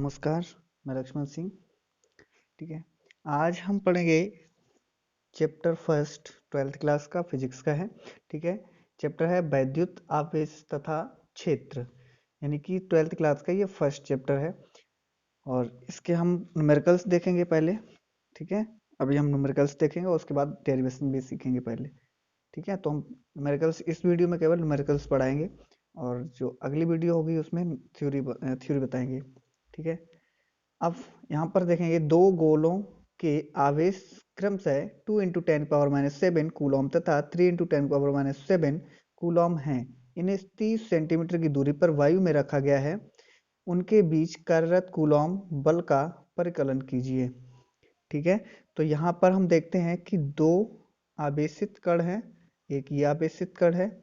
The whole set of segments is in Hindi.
नमस्कार, मैं लक्ष्मण सिंह। ठीक है, आज हम पढ़ेंगे चैप्टर फर्स्ट 12th क्लास का फिजिक्स का है। ठीक है, चैप्टर है वैद्युत आवेश तथा क्षेत्र, यानी कि 12th क्लास का ये फर्स्ट चैप्टर है और इसके हम न्यूमेरिकल्स देखेंगे पहले। ठीक है, अभी हम न्यूमेरिकल्स देखेंगे और उसके बाद डेरिवेशन भी सीखेंगे पहले। ठीक है, तो हम न्यूमेरिकल्स इस वीडियो में केवल न्यूमेरिकल्स पढ़ाएंगे और जो अगली वीडियो होगी उसमें थ्योरी बताएंगे। ठीक है, अब यहाँ पर देखेंगे दो गोलों के आवेश क्रमशः 2 × 10⁻⁷ कूलॉम तथा 3 × 10⁻⁷ कूलॉम हैं। इन्हें 30 सेंटीमीटर की दूरी पर वायु में रखा गया है। उनके बीच कार्यरत कूलॉम बल का परिकलन कीजिए। ठीक है, तो यहाँ पर हम देखते हैं कि दो आवेशित कण हैं, एक ये आवेशित कण है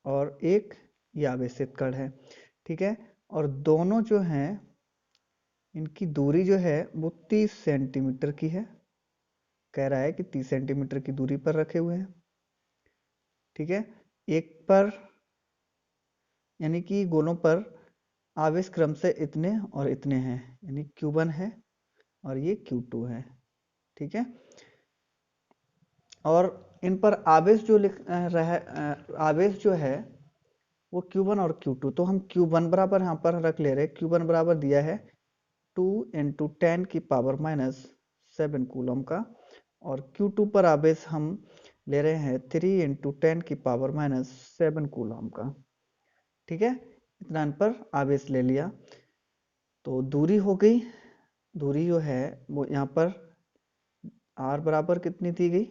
और एक ये आवेशित कण है। ठीक है, और दोनों जो हैं इनकी दूरी जो है वो 30 सेंटीमीटर की है। कह रहा है कि 30 सेंटीमीटर की दूरी पर रखे हुए हैं। ठीक है, एक पर यानी कि गोलों पर आवेश क्रम से इतने और इतने हैं, यानी Q1 है और ये Q2 है। ठीक है, और इन पर आवेश जो आवेश जो है वो Q1 और Q2, तो हम Q1 बराबर यहाँ पर रख ले रहे हैं। Q1 बराबर दिया है 2 × 10⁻⁷ कूलम का, और Q2 पर आवेश हम ले रहे हैं 3 × 10⁻⁷ कूलम का। ठीक है, इतना इन पर आवेश ले लिया तो दूरी हो गई। दूरी जो है वो यहाँ पर R बराबर कितनी दी गई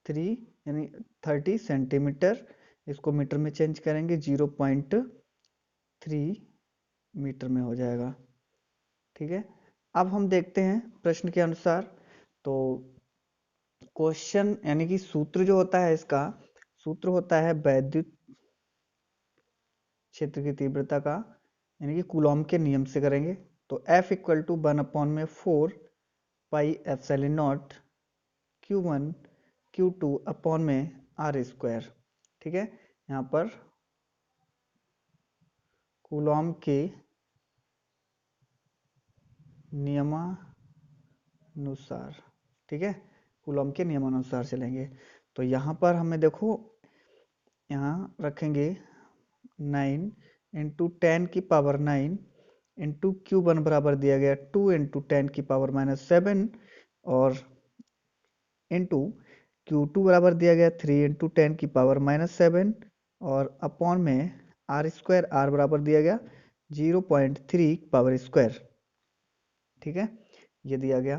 3 यानी 30 सेंटीमीटर। इसको मीटर में चेंज करेंगे 0.3 मीटर में हो जाएगा। ठीक है, अब हम देखते हैं प्रश्न के अनुसार। तो क्वेश्चन यानी कि सूत्र जो होता है, इसका सूत्र होता है वैद्युत क्षेत्र की तीव्रता का, यानी कि कूलॉम के नियम से करेंगे। तो F = 1/4 pi epsilon naught Q1 Q2 upon में R²। ठीक है, यहाँ पर कूलॉम के नियमानुसार, ठीक है, कूलॉम के नियमानुसार चलेंगे। तो यहाँ पर हमें देखो, यहाँ रखेंगे 9 × 10⁹ इंटू Q1 बराबर दिया गया 2 × 10⁻⁷ और इंटू Q2 बराबर दिया गया 3 × 10⁻⁷ और अपॉन में R²। R बराबर दिया गया 0.3 पावर स्क्वायर। ठीक है, ये दिया गया।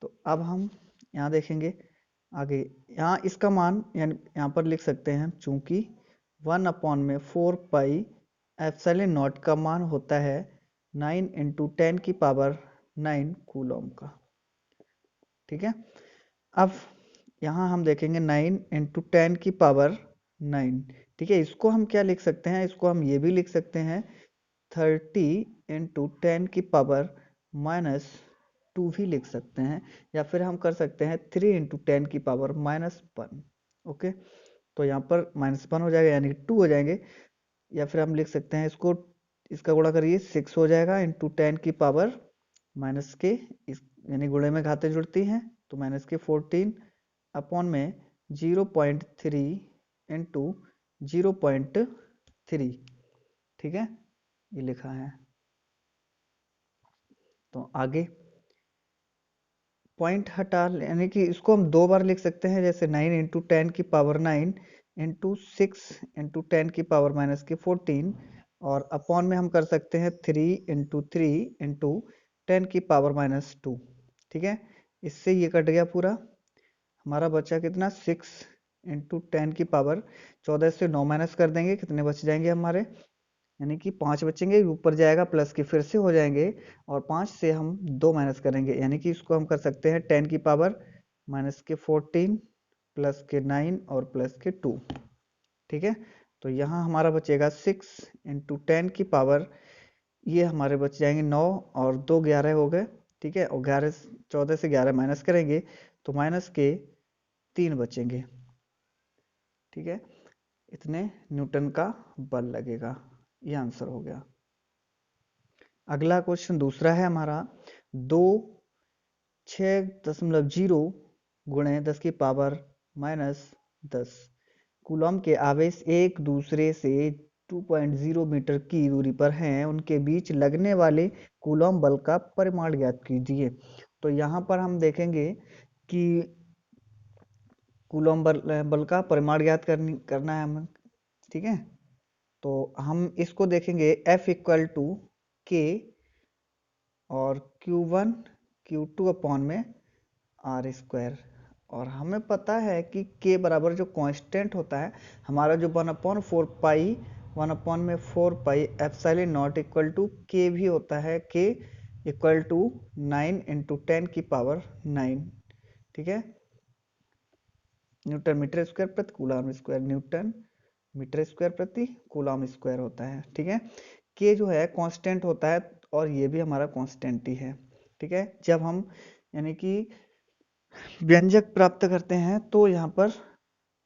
तो अब हम यहाँ देखेंगे आगे, यहाँ इसका मान यानी यहाँ पर लिख सकते हैं, चूंकि 1/4 पाई एप्सिलॉन नॉट का मान होता है 9 × 10⁻⁹ कूलॉम का। ठीक है, अब यहाँ हम देखेंगे 9 × 10⁻⁹। ठीक है, इसको हम क्या लिख सकते हैं, इसको हम ये भी लिख सकते हैं 30 × 10⁻⁻² भी लिख सकते हैं, या फिर हम कर सकते हैं 3 × 10⁻⁻1। ओके, तो यहाँ पर -1 हो जाएगा यानी 2 हो जाएंगे, या फिर हम लिख सकते हैं इसको, इसका गुणा करिए 6 हो जाएगा इंटू 10⁻⁻, यानी गुणे में घातें जुड़ती हैं तो -14 अपॉन में 0.3 इंटू 0.3। ठीक है, ये लिखा है। तो आगे पॉइंट हटा, यानी कि इसको हम दो बार लिख सकते हैं, जैसे 9 × 10⁹ इंटू 6 × 10⁻⁻14, और अपॉन में हम कर सकते हैं 3 × 3 × 10⁻²। ठीक है, इससे ये कट गया पूरा, हमारा बचा कितना 6 × 10⁻14 से 9 माइनस कर देंगे, कितने बच जाएंगे हमारे, यानी कि 5 बचेंगे, ऊपर जाएगा प्लस के फिर से हो जाएंगे, और 5 से हम 2 माइनस करेंगे, यानी कि इसको हम कर सकते हैं 10⁻⁻14 प्लस के 9 और प्लस के 2। ठीक है, तो यहाँ हमारा बचेगा 6 × 10⁻, ये हमारे बच जाएंगे 9 और 2 11 हो गए। ठीक है, और 14 से 11 माइनस करेंगे तो माइनस के 3 बचेंगे। ठीक है, इतने न्यूटन का बल लगेगा, ये आंसर हो गया। अगला क्वेश्चन दूसरा है हमारा 6.0 गुणे 10 की पावर -10 कूलम के आवेश एक दूसरे से 2.0 मीटर की दूरी पर हैं, उनके बीच लगने वाले कूलम बल का परिमाण ज्ञात कीजिए। तो यहाँ पर हम देखेंगे कि कूलम बल का परिमाण ज्ञात करना है हमें, ठीक है। तो हम इसको देखेंगे F इक्वल टू के और Q1 Q2 अपॉन में आर स्क्वायर, और हमें पता है कि K बराबर जो कांस्टेंट होता है हमारा जो 1/4 pi 1/4 pi epsilon naught equal to K भी होता है, K इक्वल टू 9 इंटू 10⁹, ठीक है। न्यूटन मीटर स्क्वायर प्रति coulomb square, newton metre square प्रति कूलम स्क्वायर होता है, ठीक है। के जो है कांस्टेंट होता है और ये भी हमारा कांस्टेंट ही है, ठीक है। जब हम यानी कि व्यंजक प्राप्त करते हैं तो यहाँ पर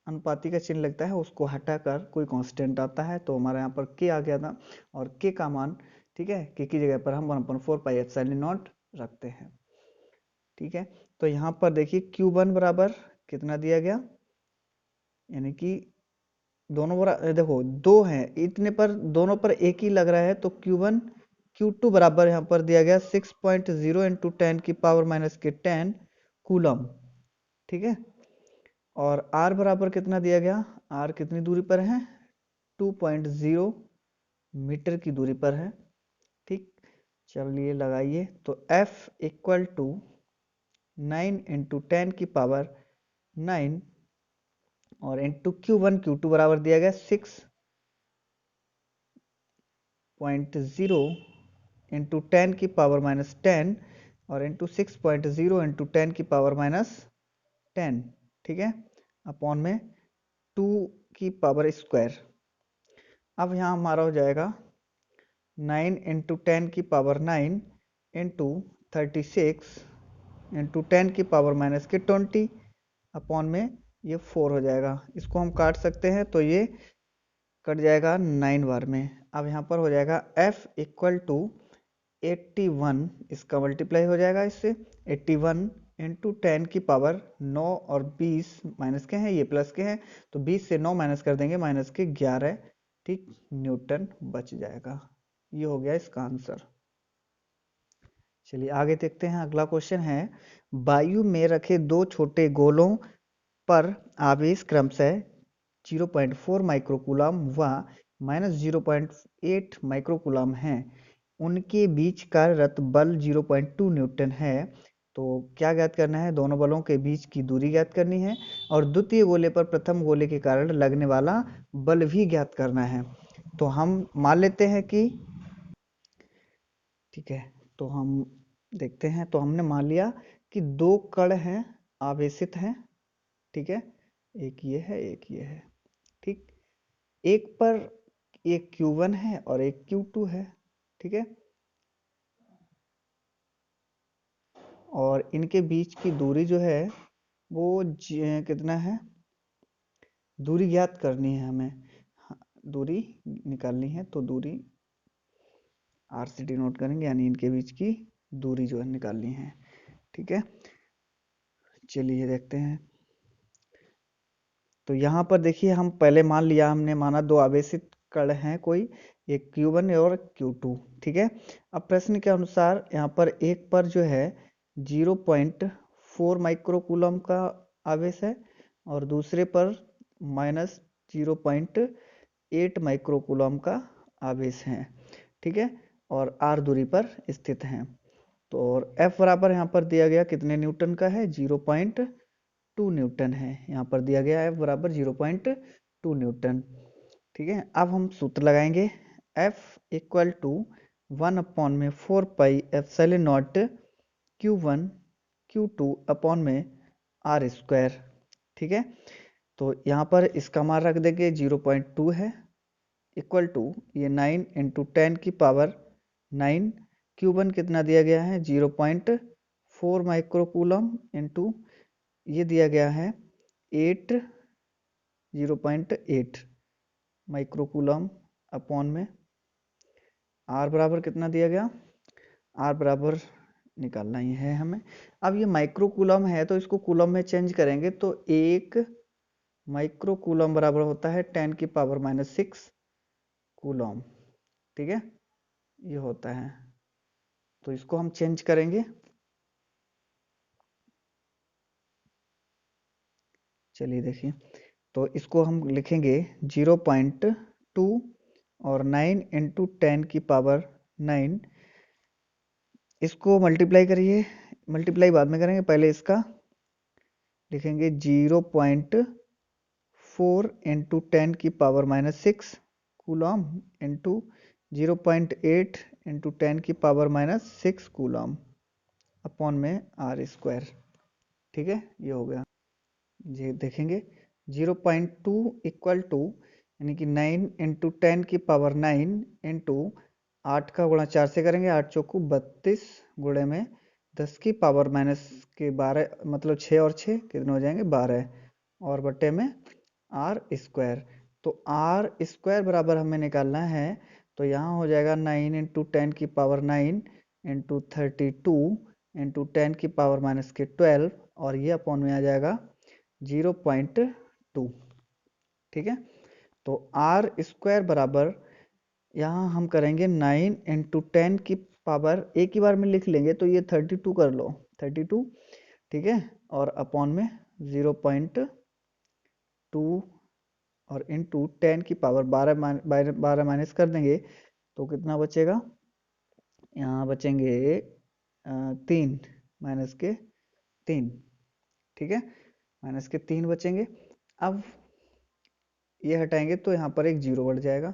अनुपाती का चिन्ह लगता है, उसको हटाकर कोई कांस्टेंट आता है, तो हमारा यहाँ पर के आ गया था और के का मान, ठीक है, के की जगह पर हम 1/4 पाई एप्सिलॉन नॉट रखते हैं, ठीक है। तो यहाँ पर देखिए Q1 बराबर कितना दिया गया, यानी कि दोनों देखो दो हैं इतने पर, दोनों पर एक ही लग रहा है, तो Q1 Q2 बराबर यहाँ पर दिया गया 6.0 इंटू 10⁻⁻10 कूलम, ठीक है। और R बराबर कितना दिया गया, R कितनी दूरी पर है, 2.0 मीटर की दूरी पर है, ठीक। चलिए लगाइए, तो F इक्वल टू 9 इंटू 10⁻9 और इंटू Q1 Q2 बराबर दिया गया 6.0 इंटू 10⁻10 और इंटू 6.0 इंटू 10⁻10, ठीक है, अपॉन में 2 की पावर स्क्वायर। अब यहाँ हमारा हो जाएगा 9 इंटू 10⁻9 इंटू 36 इंटू 10⁻20 अपॉन में ये 4 हो जाएगा। इसको हम काट सकते हैं तो ये कट जाएगा 9 बार में। अब यहाँ पर हो जाएगा F इक्वल टू 81, इसका मल्टीप्लाई हो जाएगा इससे 81 इंटू 10⁻9 और 20 माइनस के हैं, ये प्लस के हैं, तो 20 से 9 माइनस कर देंगे, माइनस के 11, ठीक, न्यूटन बच जाएगा। ये हो गया इसका आंसर। चलिए आगे देखते हैं, अगला क्वेश्चन है वायु में रखे दो छोटे गोलों पर आवेश क्रमशः 0.4 माइक्रोकूलम व -0.8 माइक्रोकूलम हैं, उनके बीच कार्यरत बल 0.2 न्यूटन है। तो क्या ज्ञात करना है, दोनों बलों के बीच की दूरी ज्ञात करनी है और द्वितीय गोले पर प्रथम गोले के कारण लगने वाला बल भी ज्ञात करना है। तो हम मान लेते हैं कि, ठीक है, तो हम देखते हैं, तो हमने मान लिया कि दो कण हैं, आवेशित हैं, ठीक है, एक ये है एक ये है, ठीक। एक पर एक Q1 है और एक Q2 है, ठीक है, और इनके बीच की दूरी जो है वो कितना है, दूरी ज्ञात करनी है हमें, दूरी निकालनी है, तो दूरी R से डिनोट करेंगे, यानी इनके बीच की दूरी जो है निकालनी है, ठीक है। चलिए देखते हैं, तो यहाँ पर देखिए हम पहले मान लिया, हमने माना दो आवेशित कण हैं कोई, एक Q1 और Q2, ठीक है। अब प्रश्न के अनुसार यहाँ पर एक पर जो है 0.4 माइक्रोकूलम का आवेश है और दूसरे पर -0.8 माइक्रोकूलम का आवेश है, ठीक है, और R दूरी पर स्थित हैं। तो और F बराबर यहाँ पर दिया गया कितने न्यूटन का है, 0.2 न्यूटन है, यहाँ पर दिया गया F बराबर 0.2 न्यूटन, ठीक है। अब हम सूत्र लगाएंगे, F equal to 1/4 pi epsilon naught Q1 Q2 upon में R स्क्वायर, ठीक है। तो यहाँ पर इसका मान रख देंगे 0.2 है, इक्वल टू ये 9 इंटू 10⁻9, Q1 कितना दिया गया है 0.4 माइक्रोकूलम इंटू ये दिया गया है 0.8 माइक्रोकूलम अपॉन में R बराबर कितना दिया गया आर बराबर निकालना ही है हमें। अब ये माइक्रो कूलम है तो इसको कूलम में चेंज करेंगे तो 1 माइक्रो कूलम बराबर होता है 10⁻⁻6 कूलम। ठीक है, ये होता है। तो इसको हम चेंज करेंगे। चलिए देखिए, तो इसको हम लिखेंगे 0.2 और 9 × 10⁻⁹। इसको मल्टीप्लाई करिए, मल्टीप्लाई बाद में करेंगे, पहले इसका लिखेंगे 0.4 × 10⁻⁻6 कूलम इंटू 0.8 × 10⁻⁻6 कूलम अपॉन में r²। ठीक है, ये हो गया। ये देखेंगे 0.2 इक्वल टू यानी कि 9 × 10⁻⁹ इंटू 8 का गुणा 4 से करेंगे, 8 चौको 32 गुणे में 10⁻⁻12 मतलब 6 और 6 कितने हो जाएंगे 12 और बटे में r²। तो r² बराबर हमें निकालना है, तो यहाँ हो जाएगा 9 × 10⁻⁹ इंटू 32 इंटू 10⁻⁻12 और ये अपॉन में आ जाएगा 0.2। ठीक है, तो r² बराबर यहाँ हम करेंगे 9 × 10 की पावर एक ही बार में लिख लेंगे तो ये 32 कर लो, 32। ठीक है, और अपॉन में 0.2 और इंटू 10 की पावर 12 माइनस कर देंगे तो कितना बचेगा, यहाँ बचेंगे 3 माइनस के 3। ठीक है, माइनस के 3 बचेंगे। अब ये हटाएंगे तो यहाँ पर एक 0 बढ़ जाएगा।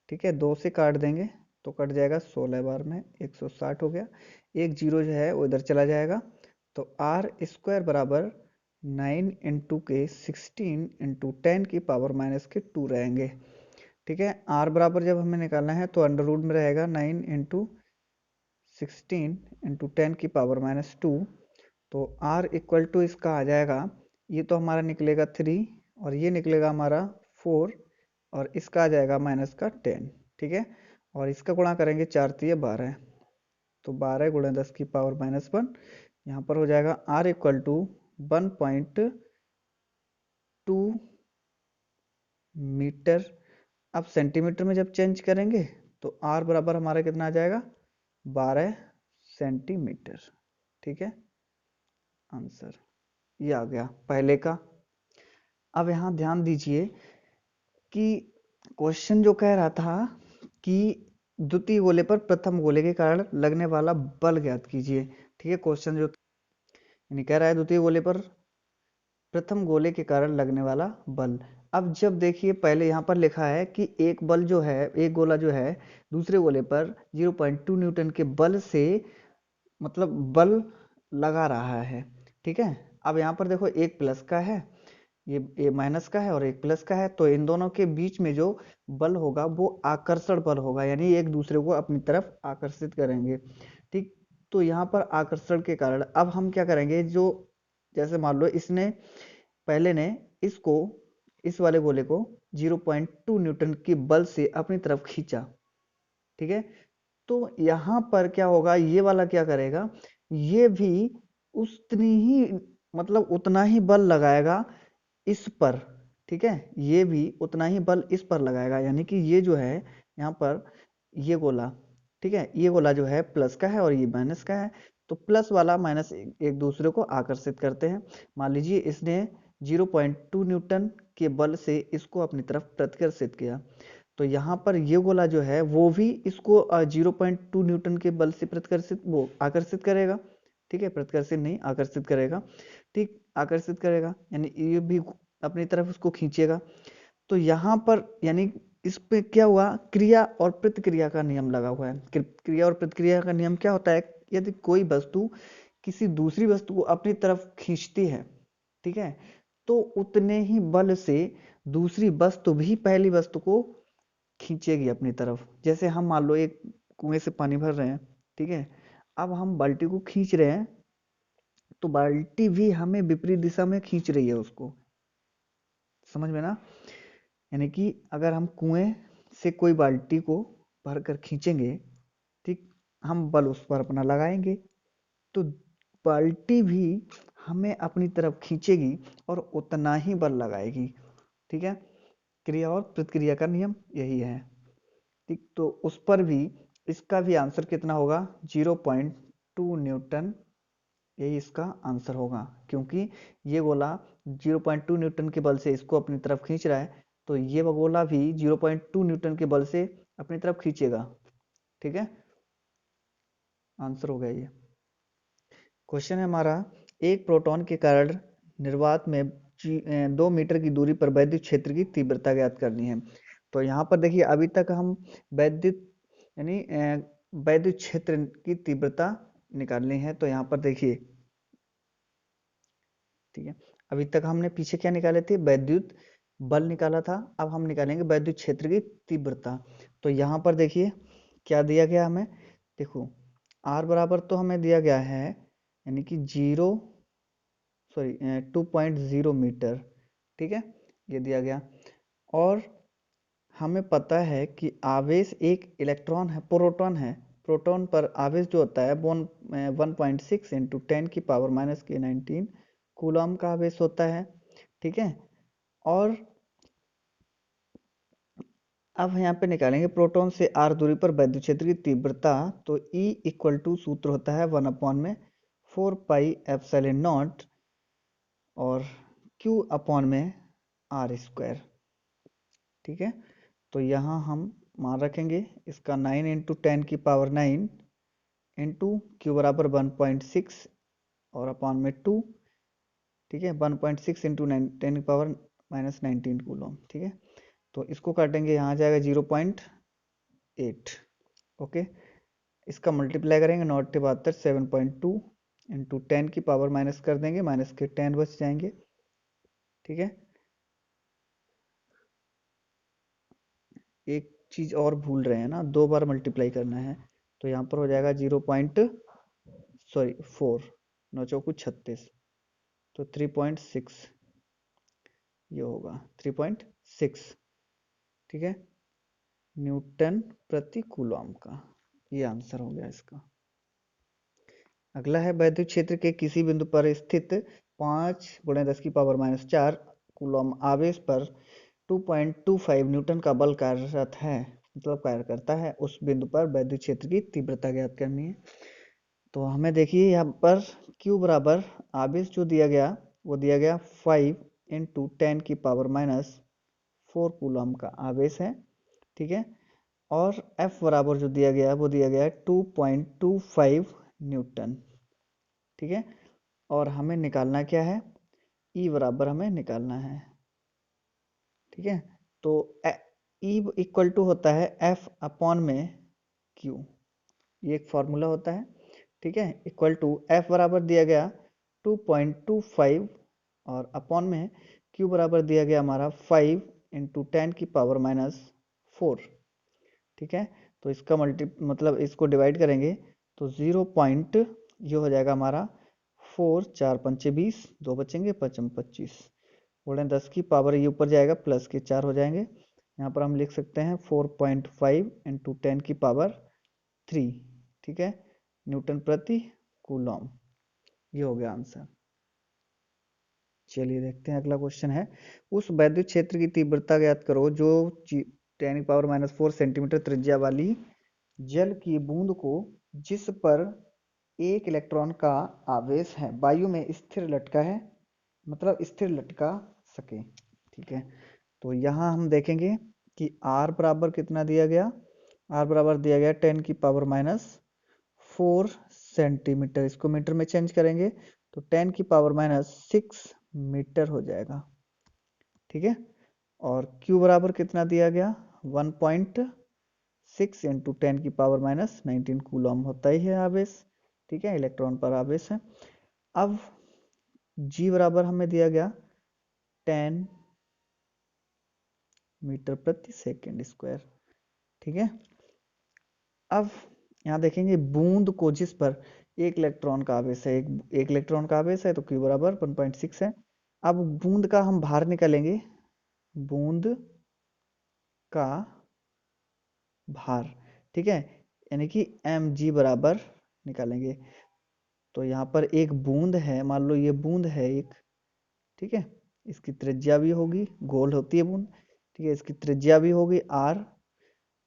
ठीक है, 2 से काट देंगे तो कट जाएगा 16 बार में 160 हो गया। एक 0 जो है वो इधर चला जाएगा, तो r² बराबर 9 × 16 × 10⁻⁻2 रहेंगे। ठीक है, r बराबर जब हमें निकालना है तो अंडर रूट में रहेगा 9 × 16 × 10⁻⁻2। तो r इक्वल टू इसका आ जाएगा, ये तो हमारा निकलेगा 3 और ये निकलेगा हमारा 4 और इसका आ जाएगा माइनस का 10। ठीक है, और इसका गुणा करेंगे 4 3 12, तो 12 गुणा 10⁻⁻1 यहाँ पर हो जाएगा r इक्वल टू 1.2 मीटर। अब सेंटीमीटर में जब चेंज करेंगे तो r बराबर हमारा कितना आ जाएगा 12 सेंटीमीटर। ठीक है, आंसर ये आ गया पहले का। अब यहाँ ध्यान दीजिए कि क्वेश्चन जो कह रहा था कि द्वितीय गोले पर प्रथम गोले के कारण लगने वाला बल ज्ञात कीजिए। ठीक है, क्वेश्चन जो यानी कह रहा है द्वितीय गोले पर प्रथम गोले के कारण लगने वाला बल। अब जब देखिए पहले यहाँ पर लिखा है कि एक बल जो है, एक गोला जो है दूसरे गोले पर 0.2 न्यूटन के बल से मतलब बल लगा रहा है। ठीक है, अब यहाँ पर देखो एक प्लस का है, ये माइनस का है और एक प्लस का है, तो इन दोनों के बीच में जो बल होगा वो आकर्षण बल होगा, यानी एक दूसरे को अपनी तरफ आकर्षित करेंगे। ठीक, तो यहाँ पर आकर्षण के कारण अब हम क्या करेंगे, जो जैसे मान लो इसने पहले ने इसको इस वाले गोले को 0.2 न्यूटन के बल से अपनी तरफ खींचा। ठीक है, तो यहाँ पर क्या होगा, ये वाला क्या करेगा, ये भी उतनी ही मतलब उतना ही बल लगाएगा इस पर। ठीक है, ये भी उतना ही बल इस पर लगाएगा, यानी कि ये जो है यहाँ पर ये गोला, ठीक है, ये गोला जो है प्लस का है और ये माइनस का है, तो प्लस वाला माइनस एक दूसरे को आकर्षित करते हैं। मान लीजिए इसने 0.2 न्यूटन के बल से इसको अपनी तरफ प्रतिकर्षित किया, तो यहाँ पर ये गोला जो है वो भी इसको 0.2 न्यूटन के बल से प्रतिकर्षित वो आकर्षित करेगा। ठीक है, प्रतिकर्षित नहीं आकर्षित करेगा। ठीक, आकर्षित करेगा यानी ये भी अपनी तरफ उसको खींचेगा। तो यहाँ पर यानी इस पे क्या हुआ, क्रिया और प्रतिक्रिया का नियम लगा हुआ है। क्रिया और प्रतिक्रिया का नियम क्या होता है, यदि कोई वस्तु किसी दूसरी वस्तु को अपनी तरफ खींचती है, ठीक है, तो उतने ही बल से दूसरी वस्तु भी पहली वस्तु को खींचेगी अपनी तरफ। जैसे हम मान लो एक कुएं से पानी भर रहे हैं, ठीक है, अब हम बाल्टी को खींच रहे हैं तो बाल्टी भी हमें विपरीत दिशा में खींच रही है उसको, समझ में ना। यानी कि अगर हम कुएं से कोई बाल्टी को भरकर खींचेंगे, ठीक, हम बल उस पर अपना लगाएंगे, तो बाल्टी भी हमें अपनी तरफ खींचेगी और उतना ही बल लगाएगी। ठीक है, क्रिया और प्रतिक्रिया का नियम यही है। ठीक, तो उस पर भी इसका भी आंसर कितना होगा, 0.2 न्यूटन, यही इसका आंसर होगा, क्योंकि ये गोला 0.2 न्यूटन के बल से इसको अपनी तरफ खींच रहा है, तो ये गोला भी 0.2 न्यूटन के बल से अपनी तरफ खींचेगा। ठीक है, आंसर हो गया ये। क्वेश्चन है हमारा, एक प्रोटॉन के कारण निर्वात में 2 मीटर की दूरी पर वैद्युत क्षेत्र की तीव्रता ज्ञात करनी है। तो यहाँ पर देखिए, अभी तक हम वैद्युत यानी वैद्युत क्षेत्र की तीव्रता निकालनी है। तो यहाँ पर देखिए, ठीक है, अभी तक हमने पीछे क्या निकाले थे, वैद्युत बल निकाला था, अब हम निकालेंगे वैद्युत क्षेत्र की तीव्रता। तो यहाँ पर देखिए क्या दिया गया हमें, देखो आर बराबर तो हमें दिया गया है, यानी कि 2.0 मीटर। ठीक है, ये दिया गया, और हमें पता है कि आवेश एक इलेक्ट्रॉन है, प्रोटॉन है, प्रोटॉन पर आवेश जो होता है 1.6 इंटू 10⁻⁻⁻⁹ कूलम का आवेश होता है। ठीक है, और अब यहाँ पे निकालेंगे प्रोटॉन से आर दूरी पर वैद्युत क्षेत्र की तीव्रता। तो E इक्वल टू सूत्र होता है 1/4πε0 और Q अपॉन में R²। ठीक है, तो यहाँ हम मान रखेंगे इसका 9 इंटू 10⁹ इंटू Q बराबर 1.6 और अपॉन में 2। ठीक है, 1.6 इंटू 10⁻⁻⁹ कूलम। ठीक है, तो इसको काटेंगे, यहाँ जाएगा 0.8। ओके, इसका मल्टीप्लाई करेंगे, 9×72 7.2 इंटू 10 की पावर माइनस कर देंगे, माइनस के 10 बच जाएंगे। ठीक है, एक चीज और भूल रहे हैं ना, 2 बार मल्टीप्लाई करना है, तो यहाँ पर हो जाएगा 4, 9 चौकू 36, तो 3.6 ये होगा, 3.6। ठीक है, न्यूटन प्रति कूलम का, ये आंसर हो गया इसका। अगला है, वैद्युत क्षेत्र के किसी बिंदु पर स्थित 5×10⁻⁴ कूलम आवेश पर 2.25 न्यूटन का बल कार्यरत है, मतलब कार्य करता है, उस बिंदु पर वैद्युत क्षेत्र की तीव्रता ज्ञात करनी है। तो हमें देखिए यहाँ पर Q बराबर आवेश जो दिया गया वो दिया गया 5 इंटू 10⁻⁴ कूलम का आवेश है। ठीक है, और F बराबर जो दिया गया वो दिया गया 2.25 न्यूटन। ठीक है, और हमें निकालना क्या है, E बराबर हमें निकालना है। ठीक है, तो E इक्वल टू होता है F अपॉन में Q, ये एक फॉर्मूला होता है। ठीक है, इक्वल टू F बराबर दिया गया 2.25 और अपॉन में Q बराबर दिया गया हमारा 5 इंटू 10⁻⁴। ठीक है, तो इसका मतलब इसको डिवाइड करेंगे तो 0 पॉइंट ये हो जाएगा हमारा 4, 4 पंचे 20, 2 बचेंगे, 5 25, बोले 10 की पावर ये ऊपर जाएगा, प्लस के 4 हो जाएंगे। यहाँ पर हम लिख सकते हैं 4.5 इंटू 10⁻3। ठीक है, न्यूटन प्रति कूलम, ये हो गया आंसर। चलिए देखते हैं, अगला क्वेश्चन है, उस वैद्युत क्षेत्र की तीव्रता ज्ञात करो जो 10⁻⁴ सेंटीमीटर त्रिज्या वाली जल की बूंद को, जिस पर एक इलेक्ट्रॉन का आवेश है, वायु में स्थिर लटका है, मतलब स्थिर लटका सके। ठीक है, तो यहाँ हम देखेंगे कि R बराबर कितना दिया गया, R बराबर दिया गया 10⁻⁴ सेंटीमीटर, इसको मीटर में चेंज करेंगे तो 10⁻⁻6 मीटर हो जाएगा। ठीक है, और Q बराबर कितना दिया गया, 1.6 इंटू 10⁻⁻⁹ कूलम होता ही है आवेश। ठीक है, इलेक्ट्रॉन पर आवेश है। अब G बराबर हमें दिया गया 10 मीटर प्रति सेकेंड स्क्वायर। ठीक है, अब यहाँ देखेंगे बूंद को, जिस पर एक इलेक्ट्रॉन का आवेश है, एक इलेक्ट्रॉन का आवेश है, तो Q बराबर 1.6 है। अब बूंद का हम भार निकालेंगे, बूंद का भार। ठीक है, यानी कि mg बराबर निकालेंगे। तो यहाँ पर एक बूंद है, मान लो ये बूंद है एक, ठीक है, इसकी त्रिज्या भी होगी, गोल होती है बूंद, ठीक है, इसकी त्रिज्या भी होगी r।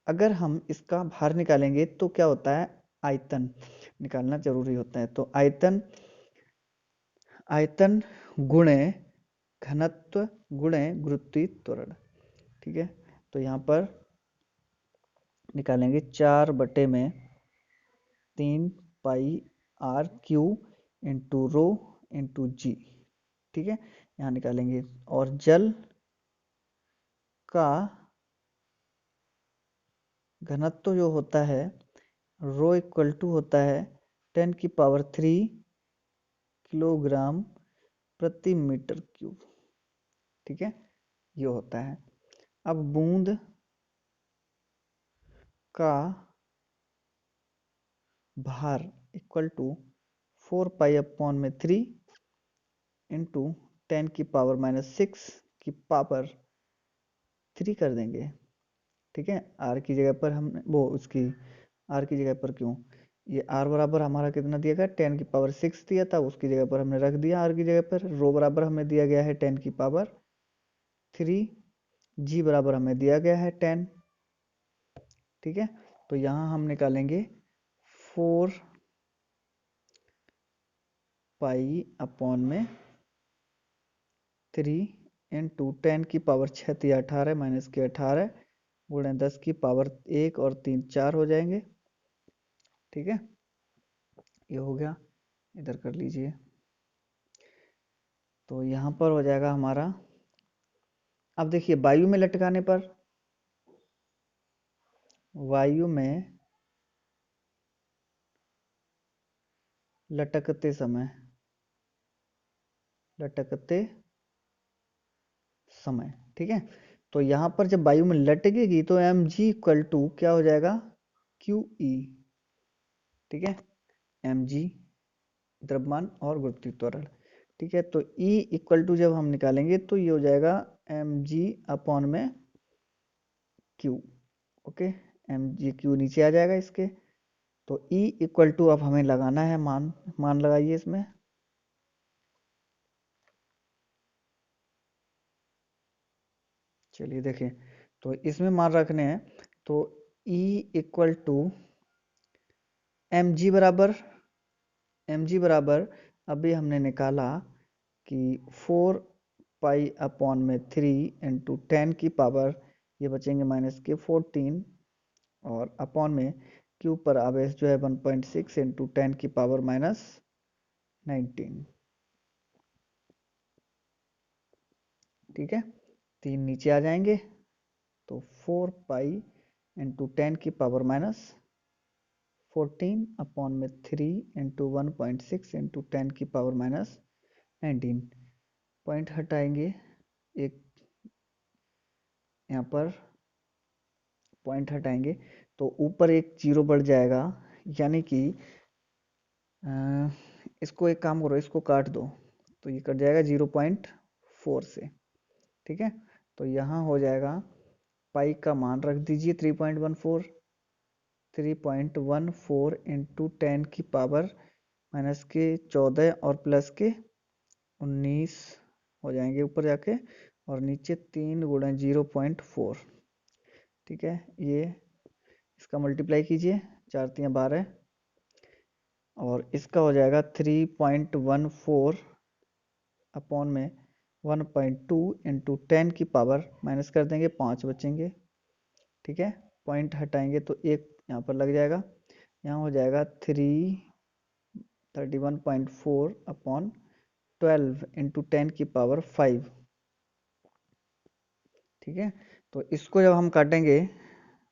अगर हम इसका भार निकालेंगे तो क्या होता है, आयतन निकालना जरूरी होता है। तो आयतन, आयतन गुणे घनत्व गुणे गुरुत्वीय त्वरण, ठीक है। तो यहाँ पर निकालेंगे 4/3 pi r cube into rho into g, ठीक है, यहाँ निकालेंगे। और जल का घनत्व जो होता है रो इक्वल टू होता है 10⁻³ किलोग्राम प्रति मीटर क्यूब, ठीक है, ये होता है। अब बूंद का भार इक्वल टू 4π/3 इंटू 10⁻⁻6 की पावर 3 कर देंगे, ठीक है। आर की जगह पर हमने वो उसकी आर की जगह पर क्यों, ये आर बराबर हमारा कितना दिया गया 10⁻6 दिया था, उसकी जगह पर हमने रख दिया आर की जगह पर। रो बराबर हमें दिया गया है 10⁻3, जी बराबर हमें दिया गया है 10, ठीक है। तो यहाँ हम निकालेंगे 4π/3 इंटू 10⁻6 × 18 माइनस के 18 गुणे 10⁻1 और 3 4 हो जाएंगे, ठीक है, ये हो गया। इधर कर लीजिए। तो यहाँ पर हो जाएगा हमारा, अब देखिए वायु में लटकाने पर, वायु में लटकते समय, लटकते समय, ठीक है। तो यहाँ पर जब वायु में लटकेगी तो mg इक्वल टू क्या हो जाएगा, QE, ठीक है, mg द्रव्यमान और गुरुत्वीय त्वरण, ठीक है। तो E इक्वल टू जब हम निकालेंगे तो ये हो जाएगा mg/में Q, ओके, mg/Q नीचे आ जाएगा इसके। तो E इक्वल टू अब हमें लगाना है मान लगाइए इसमें। चलिए देखें, तो इसमें मान रखने हैं। तो E इक्वल टू mg बराबर अभी हमने निकाला कि 4π/3 इंटू 10⁻, ये बचेंगे -14, और अपॉन में क्यू पर आवेश जो है 1.6 इंटू 10⁻⁻19, ठीक है, 3 नीचे आ जाएंगे। तो 4π इंटू 10⁻⁻14 अपॉन में 3 इंटू 1.6 इंटू 10⁻⁻19, पॉइंट हटाएंगे एक, यहाँ पर पॉइंट हटाएंगे तो ऊपर एक जीरो बढ़ जाएगा, यानी कि इसको एक काम करो, इसको काट दो, तो ये कट जाएगा 0.4 से, ठीक है। तो यहाँ हो जाएगा पाई का मान रख दीजिए 3.14 इंटू 10⁻⁻14 और प्लस के 19 हो जाएंगे ऊपर जाके, और नीचे 3 गुणा 0.4, ठीक है। ये इसका मल्टीप्लाई कीजिए, 4 × 12, और इसका हो जाएगा 3.14 अपॉन में 1.2 इंटू 10⁻, माइनस कर देंगे 5 बचेंगे, ठीक है। पॉइंट हटाएंगे तो एक यहाँ पर लग जाएगा, यहाँ हो जाएगा 331.4 अपॉन 12 इंटू 10⁵, ठीक है। तो इसको जब हम काटेंगे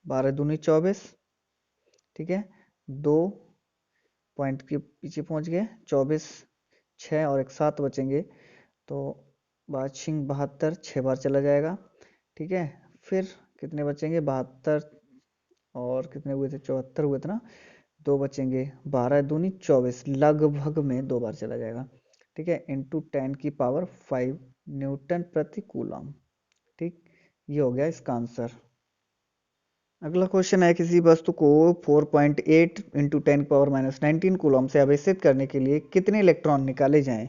12 दूनी 24, ठीक है, 2 पॉइंट के पीछे पहुंच गए, 24 6 और एक 7 बचेंगे, तो 72 6 बार चला जाएगा, ठीक है। फिर कितने बचेंगे 72, और कितने हुए थे 74 हुए थे ना, 2 बचेंगे, 12 दूनी 24, लगभग में 2 बार चला जाएगा, ठीक है, इंटू 10⁵ न्यूटन प्रति कूलम, ठीक, ये हो गया इसका आंसर। अगला क्वेश्चन है, किसी वस्तु को 4.8 इंटू 10⁻19 कूलम से आवेशित करने के लिए कितने इलेक्ट्रॉन निकाले जाएं।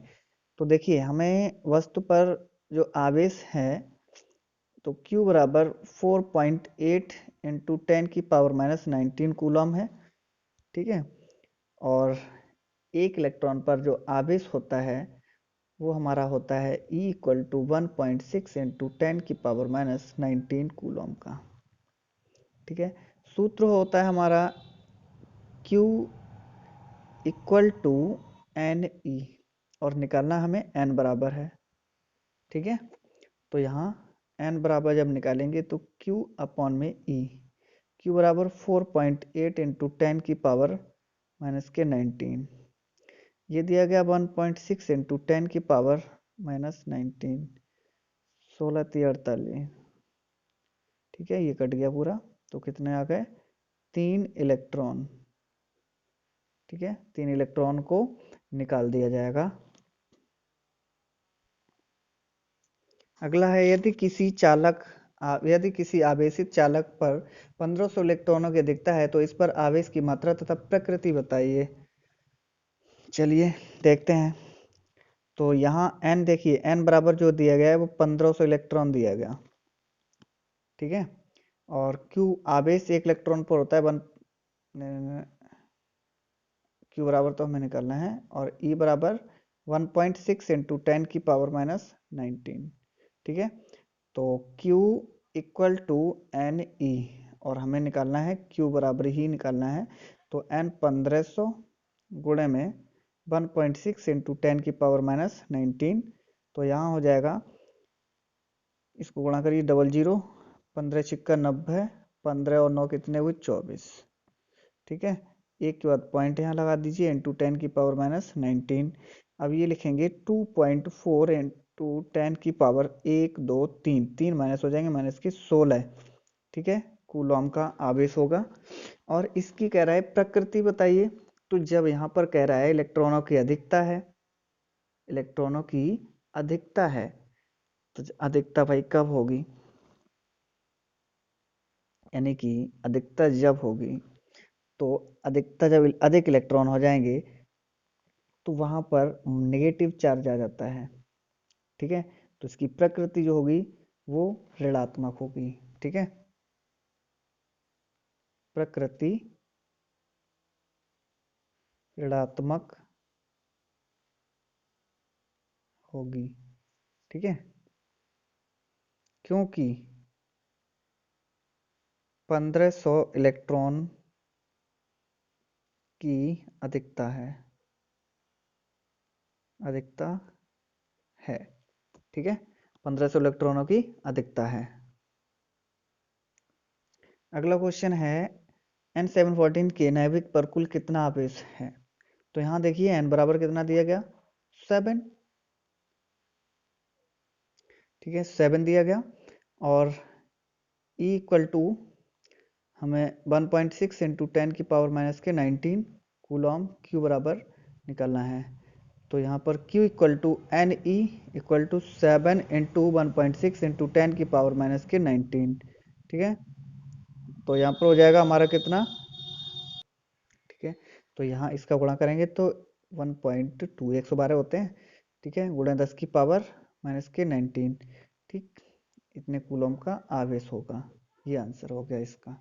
तो देखिए, हमें वस्तु पर जो आवेश है तो Q बराबर 4.8 इंटू 10⁻19 कूलम है, ठीक है। और एक इलेक्ट्रॉन पर जो आवेश होता है वो हमारा होता है E equal to 1.6 into 10⁻19 coulomb का, ठीक है। सूत्र होता है हमारा Q equal to N E, और निकालना हमें n बराबर है, ठीक है। तो यहाँ n बराबर जब निकालेंगे तो Q अपॉन में E, Q बराबर 4.8 इंटू 10⁻19, ये दिया गया 1.6 इंटू 10⁻19, 16×3 = 48, ठीक है। ये कट गया पूरा, तो कितने आ गए, 3 इलेक्ट्रॉन, ठीक है। 3 इलेक्ट्रॉन को निकाल दिया जाएगा। अगला है, यदि किसी आवेशित चालक पर 1500 इलेक्ट्रॉनों की अधिकता है तो इस पर आवेश की मात्रा तथा प्रकृति बताइए। चलिए देखते हैं। तो यहाँ n देखिए, n बराबर जो दिया गया है वो 1500 इलेक्ट्रॉन दिया गया, ठीक है। और Q आवेश एक इलेक्ट्रॉन पर होता है Q बराबर तो हमें निकालना है, और E बराबर 1.6 इंटू 10⁻19, ठीक है। तो Q equal to N E, और हमें निकालना है Q बराबर ही निकालना है, तो n 1500 गुणे में 1.6 इंटू 10⁻19, तो यहाँ हो जाएगा, इसको गुणा करिए, 00, 15×6 = 90, 15 और 9 कितने हुए, 24, ठीक है। एक के बाद पॉइंट यहाँ लगा दीजिए, इंटू 10⁻19। अब ये लिखेंगे 2.4 इंटू 10⁻1 2 3, 3 माइनस हो जाएंगे, माइनस के 16, ठीक है, कूलॉम का आवेश होगा। और इसकी कह रहा है प्रकृति बताइए। तो जब यहाँ पर कह रहा है इलेक्ट्रॉनों की अधिकता है, इलेक्ट्रॉनों की अधिकता है, तो अधिकता भाई कब होगी, यानी कि अधिकता जब होगी, तो अधिकता जब अधिक इलेक्ट्रॉन हो जाएंगे तो वहां पर नेगेटिव चार्ज आ जाता है, ठीक है। तो इसकी प्रकृति जो होगी वो ऋणात्मक होगी, ठीक है। प्रकृति ऋणात्मक होगी, ठीक है, क्योंकि 1500 इलेक्ट्रॉन की अधिकता है, अधिकता है, ठीक है। 1500 इलेक्ट्रॉनों की अधिकता है। अगला क्वेश्चन है, N714 के नाभिक पर कुल कितना आवेश है। तो यहाँ देखिए n बराबर कितना दिया गया, 7, ठीक है, 7 दिया गया। और E इक्वल टू हमें 1.6 इंटू 10⁻19 कूलॉम Q बराबर निकालना है। तो यहाँ पर Q equal to N E equal to 7 into 1.6 into 10⁻19, ठीक है। तो यहाँ पर हो जाएगा हमारा कितना, ठीक है। तो यहाँ इसका गुणा करेंगे तो 1.2, 112 होते हैं, ठीक है, गुणा 10⁻19, ठीक, इतने कूलम का आवेश होगा। ये आंसर हो गया इसका।